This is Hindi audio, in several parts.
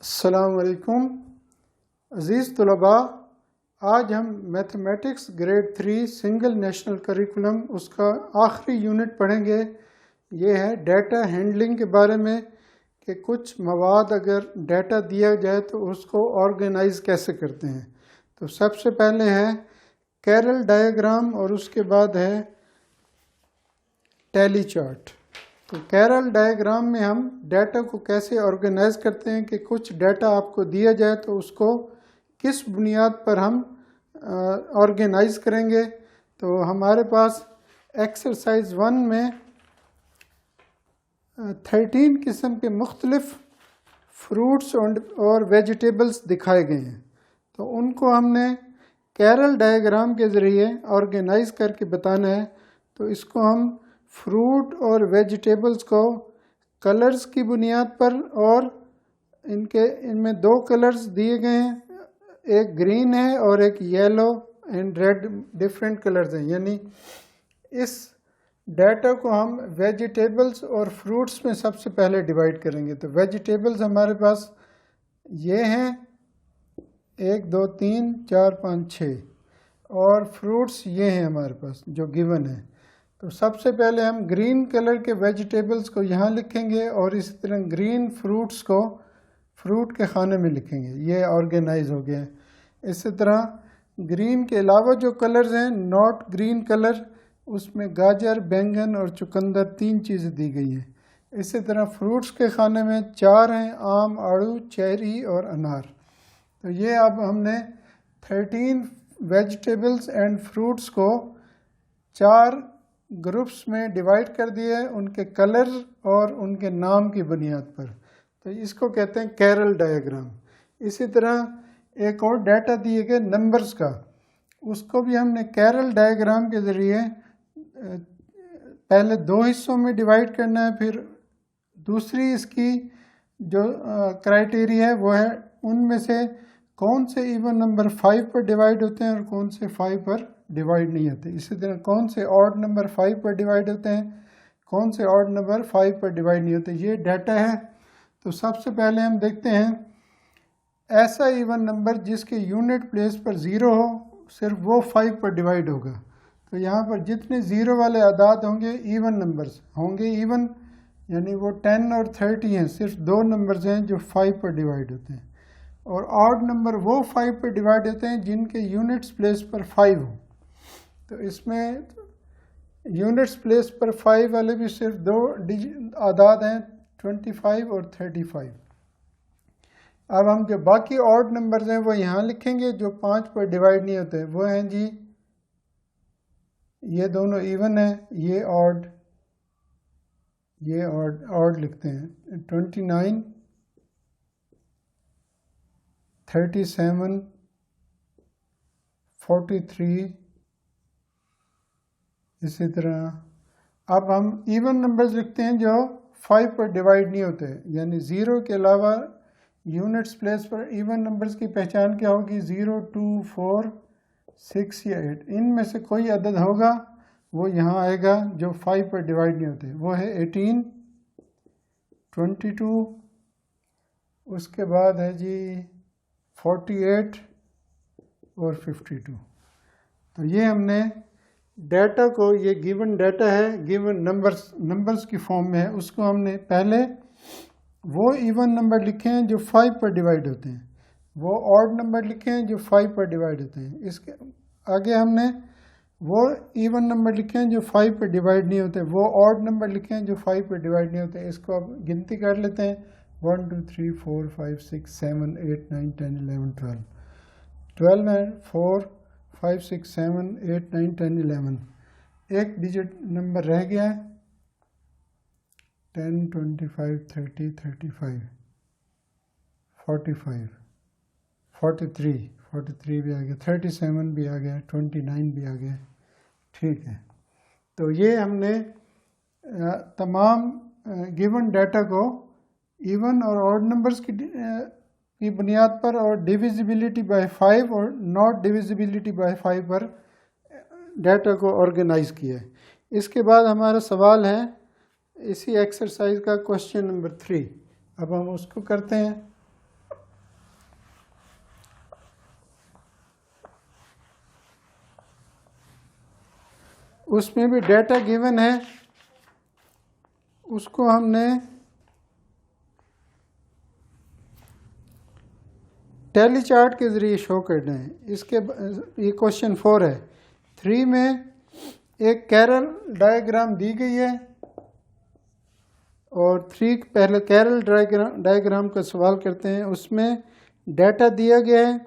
अस्सलाम वालेकुम अज़ीज़ तलबा। आज हम mathematics grade 3 single national curriculum उसका आखिरी यूनिट पढ़ेंगे। ये है डाटा हैंडलिंग के बारे में कि कुछ मवाद अगर डाटा दिया जाए तो उसको ऑर्गेनाइज कैसे करते हैं। तो सबसे पहले है कैरल डायग्राम और उसके बाद है टैली चार्ट। तो कैरल डायग्राम में हम डाटा को कैसे ऑर्गेनाइज करते हैं कि कुछ डाटा आपको दिया जाए तो उसको किस बुनियाद पर हम ऑर्गेनाइज करेंगे। तो हमारे पास एक्सरसाइज 1 में 13 किस्म के मुख्तलिफ फ्रूट्स और वेजिटेबल्स दिखाए गए हैं। तो उनको हमने कैरल डायग्राम के ज़रिए ऑर्गेनाइज करके बताना है। तो इसको हम फ्रूट और वेजिटेबल्स को कलर्स की बुनियाद पर और इनमें दो कलर्स दिए गए हैं, एक ग्रीन है और एक yellow and red, different colours हैं। यानी इस डाटा को हम वेजिटेबल्स और फ्रूट्स में सबसे पहले डिवाइड करेंगे। तो वेजिटेबल्स हमारे पास ये हैं 1 2 3 4 5 6 और फ्रूट्स ये हैं हमारे पास जो गिवन है। तो सबसे पहले हम ग्रीन कलर के वेजिटेबल्स को यहाँ लिखेंगे और इसी तरह ग्रीन फ्रूट्स को फ्रूट के खाने में लिखेंगे। ये ऑर्गेनाइज हो गया है। इसी तरह ग्रीन के अलावा जो कलर्स हैं नॉट ग्रीन कलर, उसमें गाजर, बैंगन और चुकंदर 3 चीज़ें दी गई हैं। इसी तरह फ्रूट्स के खाने में 4 हैं, आम, आड़ू, चेरी और अनार। तो ये अब हमने 13 वेजिटेबल्स एंड फ्रूट्स को 4 ग्रुप्स में डिवाइड कर दिए उनके कलर और उनके नाम की बुनियाद पर। तो इसको कहते हैं कैरल डायग्राम। इसी तरह एक और डाटा दिए गए नंबर्स का, उसको भी हमने कैरल डायग्राम के ज़रिए पहले 2 हिस्सों में डिवाइड करना है। फिर दूसरी इसकी जो क्राइटेरिया है वो है उनमें से कौन से इवन नंबर 5 पर डिवाइड होते हैं और कौन से 5 पर डिवाइड नहीं होते। इसी तरह कौन से ऑड नंबर 5 पर डिवाइड होते हैं, कौन से ऑड नंबर 5 पर डिवाइड नहीं होते। ये डाटा है। तो सबसे पहले हम देखते हैं ऐसा इवन नंबर जिसके यूनिट प्लेस पर 0 हो, सिर्फ वो 5 पर डिवाइड होगा। तो यहाँ पर जितने 0 वाले अदाद होंगे इवन नंबर्स होंगे, इवन यानी वो 10 और 30 हैं, सिर्फ 2 नंबर्स हैं जो 5 पर डिवाइड होते हैं। और ऑड नंबर वो 5 पर डिवाइड होते हैं जिनके यूनिट्स प्लेस पर 5 हो। तो इसमें यूनिट्स प्लेस पर 5 वाले भी सिर्फ 2 आदाद हैं, 25 और 35। अब हम जो बाकी ऑड नंबर्स हैं वो यहाँ लिखेंगे, जो 5 पर डिवाइड नहीं होते वो हैं जी, ये दोनों इवन है, ये ऑड लिखते हैं। 29 37 43। इसी तरह अब हम इवन नंबर्स लिखते हैं जो 5 पर डिवाइड नहीं होते, यानी 0 के अलावा यूनिट्स प्लेस पर इवन नंबर्स की पहचान क्या होगी, 0 2 4 6 या 8। इनमें से कोई अदद होगा वो यहाँ आएगा जो 5 पर डिवाइड नहीं होते। वो है 18 22, उसके बाद है जी 48 और 52। तो ये हमने डाटा को, ये गिवन डाटा है, गिवन नंबर्स की फॉर्म में है, उसको हमने पहले वो इवन नंबर लिखे हैं जो 5 पर डिवाइड होते हैं, वो ऑड नंबर लिखे हैं जो 5 पर डिवाइड होते हैं। इसके आगे हमने वो इवन नंबर लिखे हैं जो 5 पर डिवाइड नहीं होते, वो ऑड नंबर लिखे हैं जो 5 पर डिवाइड नहीं होते। इसको अब गिनती कर लेते हैं, 1 2 3 4 5 6 7 8 9 10 11 12। 12 में 4 5 6 7 8 9 10 11, एक डिजिट नंबर रह गया है, 10 25 30 35 45 43 भी आ गया, 37 भी आ गया, 29 भी आ गया। ठीक है। तो ये हमने तमाम गिवन डाटा को इवन और ऑड नंबर्स की बुनियाद पर और डिविजिबिलिटी बाय 5 और नॉट डिविजिबिलिटी बाय 5 पर डाटा को ऑर्गेनाइज किया है। इसके बाद हमारा सवाल है इसी एक्सरसाइज का क्वेश्चन नंबर 3। अब हम उसको करते हैं। उसमें भी डाटा गिवन है, उसको हमने टैली चार्ट के ज़रिए शो करना है। इसके ये क्वेश्चन 4 है। 3 में एक कैरल डायग्राम दी गई है और 3 पहले कैरल डायग्राम का सवाल करते हैं। उसमें डाटा दिया गया है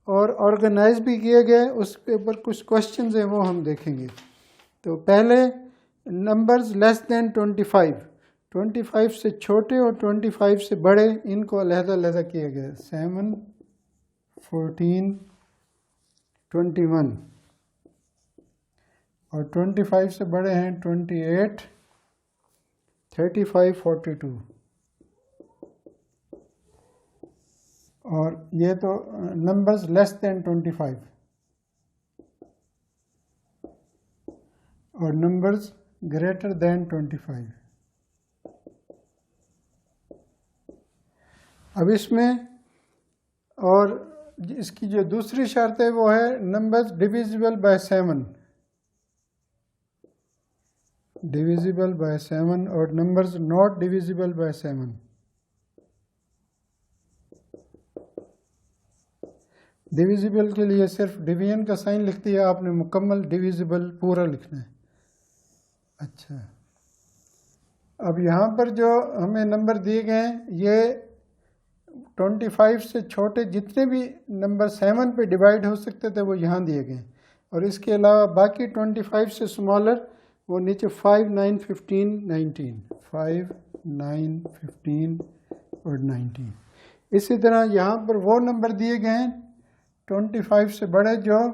और ऑर्गेनाइज भी किया गया है, उसके ऊपर कुछ क्वेश्चंस हैं वो हम देखेंगे। तो पहले नंबर्स लेस देन 25 से छोटे और 25 से बड़े, इनको अलग-अलग किया गया है। 7, 14, 21 और 25 से बड़े हैं 28, 35, 42 और ये तो नंबर्स लेस देन 25 और नंबर्स ग्रेटर देन 25। अब इसमें और इसकी जो दूसरी शर्त है वो है numbers divisible by 7, divisible by 7 और numbers not divisible by 7। Divisible के लिए सिर्फ डिवीजन का साइन लिख दिया आपने, मुकम्मल डिविजिबल पूरा लिखना है। अच्छा, अब यहाँ पर जो हमें नंबर दिए गए हैं ये 25 से छोटे जितने भी नंबर 7 पे डिवाइड हो सकते थे वो यहाँ दिए गए, और इसके अलावा बाकी 25 से स्मॉलर वो नीचे 5, 9, 15, 19, 5, 9, 15 और 19। इसी तरह यहाँ पर वो नंबर दिए गए हैं 25 से बड़े जो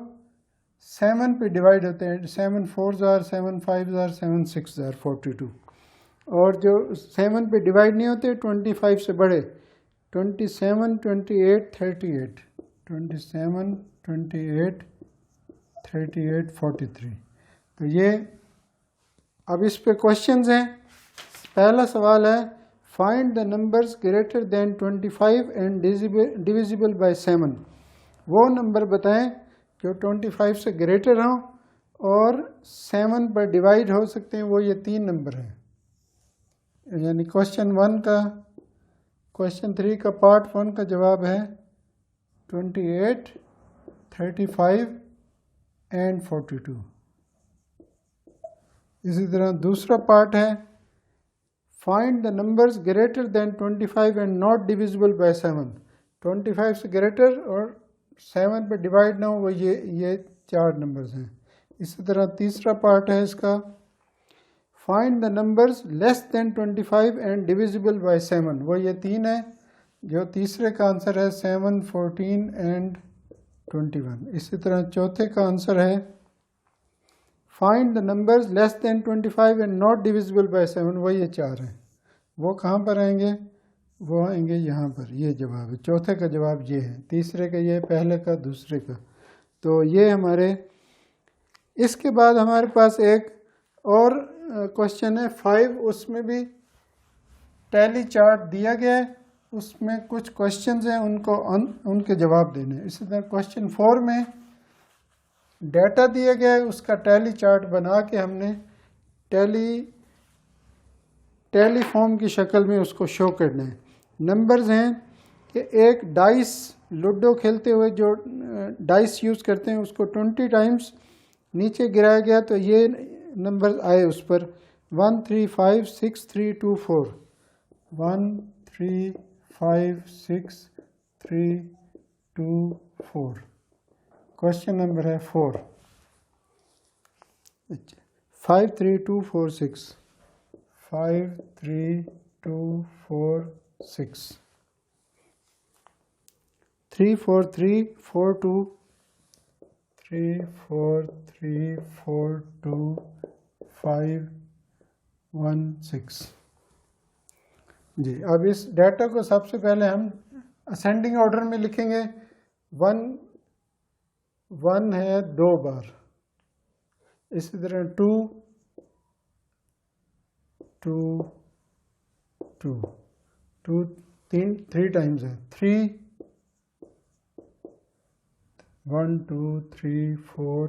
7 पे डिवाइड होते हैं। 7 4s are 7 5s are 7 6s are 42, और जो 7 पे डिवाइड नहीं होते 25 से बड़े 27, 28, 38, 27, 28, 38, 43। तो ये अब इस पे क्वेश्चंस हैं। पहला सवाल है find the numbers greater than 25 and divisible by 7। वो नंबर बताएं जो 25 से ग्रेटर हों और 7 पर डिवाइड हो सकते हैं, वो ये 3 नंबर हैं। यानी क्वेश्चन 3 का पार्ट 1 का जवाब है 28, 35 एंड 42। इसी तरह दूसरा पार्ट है find the numbers greater than 25 and not divisible by 7। 25 से ग्रेटर और 7 पे डिवाइड ना हो, वो ये 4 नंबर्स हैं। इसी तरह तीसरा पार्ट है इसका find the numbers less than 25 and divisible by 7। वो ये 3 है, जो तीसरे का आंसर है 7, 14 एंड 21। इसी तरह चौथे का आंसर है find the numbers less than 25 and not divisible by 7। वो ये 4 हैं। वो कहाँ पर आएंगे? वो आएंगे यहाँ पर। ये जवाब है, चौथे का जवाब ये है, तीसरे का ये, पहले का, दूसरे का। तो ये हमारे, इसके बाद हमारे पास एक और क्वेश्चन है 5। उसमें भी टैली चार्ट दिया गया है, उसमें कुछ क्वेश्चंस हैं, उनके जवाब देने। इसी तरह क्वेश्चन 4 में डाटा दिया गया है, उसका टैली चार्ट बना के हमने टैली फॉर्म की शक्ल में उसको शो करना है। नंबर्स हैं कि एक डाइस, लूडो खेलते हुए जो डाइस यूज़ करते हैं उसको 20 टाइम्स नीचे गिराया गया, तो ये नंबर आए उस पर 1 3 5 6 3 2 4। 1 3 5 6 3 2 4। क्वेश्चन नंबर है 4। 5 3 2 4 6, 5 3 2 4 6, 3 4 3 4 2, 3 4 3 4 2 5 1 6। जी, अब इस डाटा को सबसे पहले हम असेंडिंग ऑर्डर में लिखेंगे। 1 है 2 बार, इसी तरह 2 2 2 2 3 टाइम्स है, 3 1 2 3 4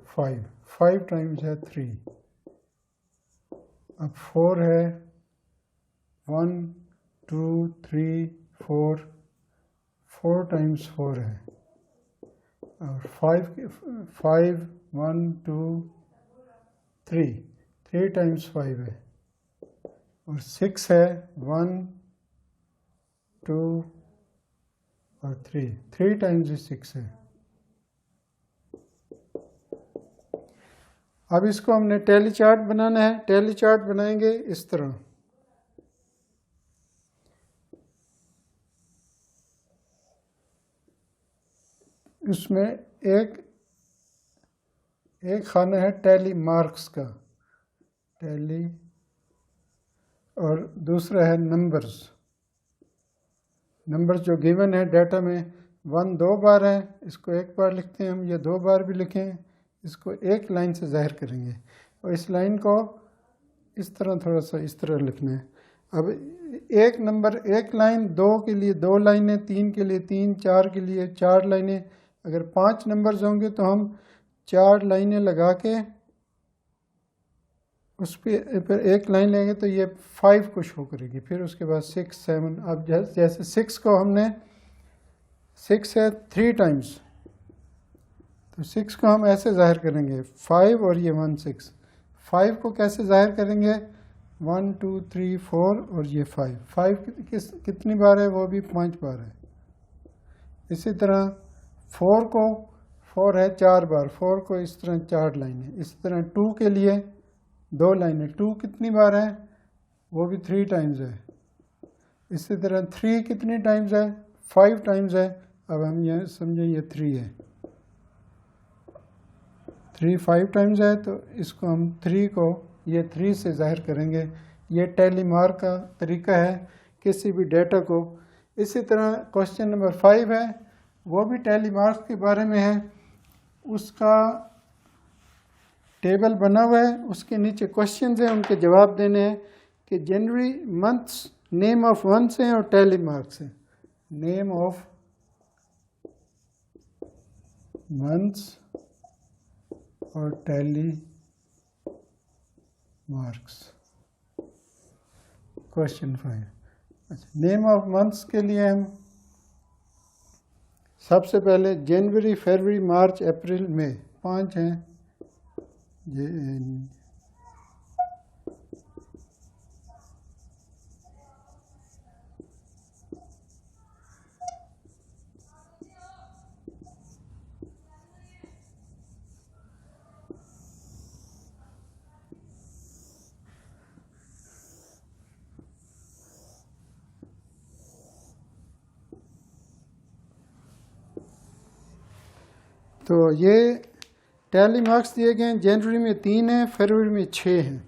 5 5 टाइम्स है 3, अब 4 है 1 2 3 4, 4 टाइम्स 4 है, और 5 1 2 3, 3 टाइम्स 5 है, और 6 है 1 2 और 3, 3 टाइम्स 6 है। अब इसको हमने टैली चार्ट बनाना है। टैली चार्ट बनाएंगे इस तरह, उसमें एक खाना है टैली मार्क्स का, टैली, और दूसरा है नंबर्स। नंबर्स जो गिवन है डाटा में, 1 2 बार है, इसको 1 बार लिखते हैं हम, या 2 बार भी लिखें, इसको एक लाइन से ज़ाहिर करेंगे, और इस लाइन को इस तरह थोड़ा सा इस तरह लिखना है। अब एक नंबर एक लाइन, 2 के लिए 2 लाइनें, 3 के लिए 3, 4 के लिए 4 लाइनें। अगर 5 नंबर्स होंगे तो हम 4 लाइनें लगा के उस पर एक लाइन लेंगे तो ये 5 को शो करेगी। फिर उसके बाद 6 7, अब जैसे 6 को हमने, 6 है 3 टाइम्स, तो 6 को हम ऐसे ज़ाहिर करेंगे 5 और ये 1 6। 5 को कैसे ज़ाहिर करेंगे, 1 2 3 4 और ये 5। 5 कितनी बार है, वो भी 5 बार है। इसी तरह 4 को, 4 है 4 बार, 4 को इस तरह 4 लाइनें। इसी तरह 2 के लिए 2 लाइनें, 2 कितनी बार है, वो भी 3 टाइम्स है। इसी तरह 3 कितनी टाइम्स है, 5 टाइम्स है। अब हम ये समझे ये 3 है, 3 5 टाइम्स है, तो इसको हम 3 को ये 3 से ज़ाहिर करेंगे। ये टैली मार्क का तरीका है किसी भी डेटा को। इसी तरह क्वेश्चन नंबर 5 है, वो भी टैली मार्क्स के बारे में है। उसका टेबल बना हुआ है, उसके नीचे क्वेश्चंस हैं, उनके जवाब देने हैं कि जनवरी मंथ्स नेम ऑफ मंथ्स हैं और टैली मार्क्स हैं। नेम ऑफ मंथ्स और टैली मार्क्स। क्वेश्चन 5। अच्छा, नेम ऑफ मंथ्स के लिए हम सबसे पहले जनवरी फरवरी मार्च अप्रैल मई 5 हैं। तो ये टैली मार्क्स दिए गए हैं। जनवरी में 3 हैं, फरवरी में 6 हैं,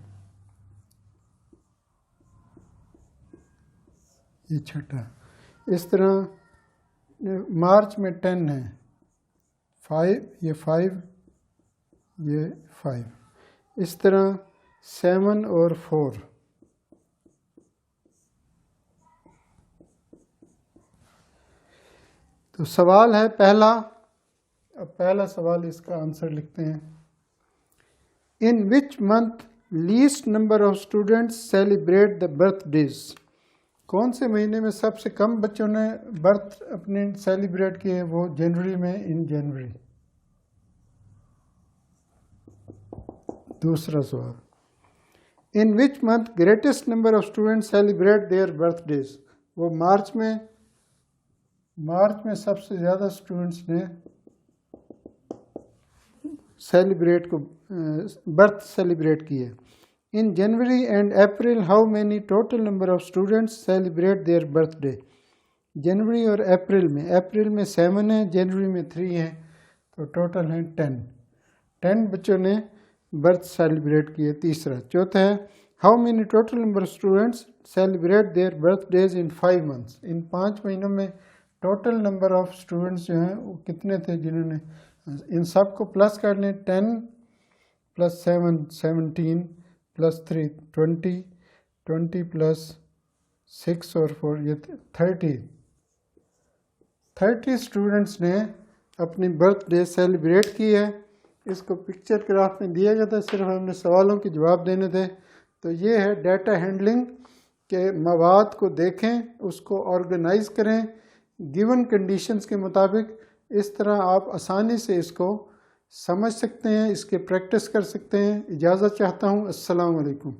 ये छठा। इस तरह मार्च में 10 है, 5, ये 5, ये 5। इस तरह 7 और 4। तो सवाल है पहला, अब पहला सवाल इसका आंसर लिखते हैं। In which month least number of students celebrate the birthdays. कौन से महीने में सबसे कम बच्चों ने बर्थ अपने सेलिब्रेट किए, वो जनवरी में, इन जनवरी। दूसरा सवाल, in which month greatest number of students celebrate their birthdays. वो मार्च में सबसे ज़्यादा स्टूडेंट्स ने सेलिब्रेट को बर्थ सेलिब्रेट किए। In January and April how many total number of students celebrate their birthday. जनवरी और अप्रैल में 7 है, जनवरी में 3 है, तो टोटल है 10 बच्चों ने बर्थ सेलिब्रेट किए। तीसरा, चौथा है how many total number of students celebrate their birthdays in 5 months. इन 5 महीनों में टोटल नंबर ऑफ स्टूडेंट्स जो हैं वो कितने थे जिन्होंने, इन सब को प्लस कर लें। 10 + 7 17 + 3 20, 20 + 6 और 4 ये 30 स्टूडेंट्स ने अपनी बर्थडे सेलिब्रेट की है। इसको पिक्चर ग्राफ में दिया गया था, सिर्फ हमने सवालों के जवाब देने थे। तो ये है डाटा हैंडलिंग के मवाद को देखें, उसको ऑर्गेनाइज करें गिवन कंडीशंस के मुताबिक। इस तरह आप आसानी से इसको समझ सकते हैं, इसके प्रैक्टिस कर सकते हैं। इजाज़त चाहता हूँ। अस्सलाम वालेकुम।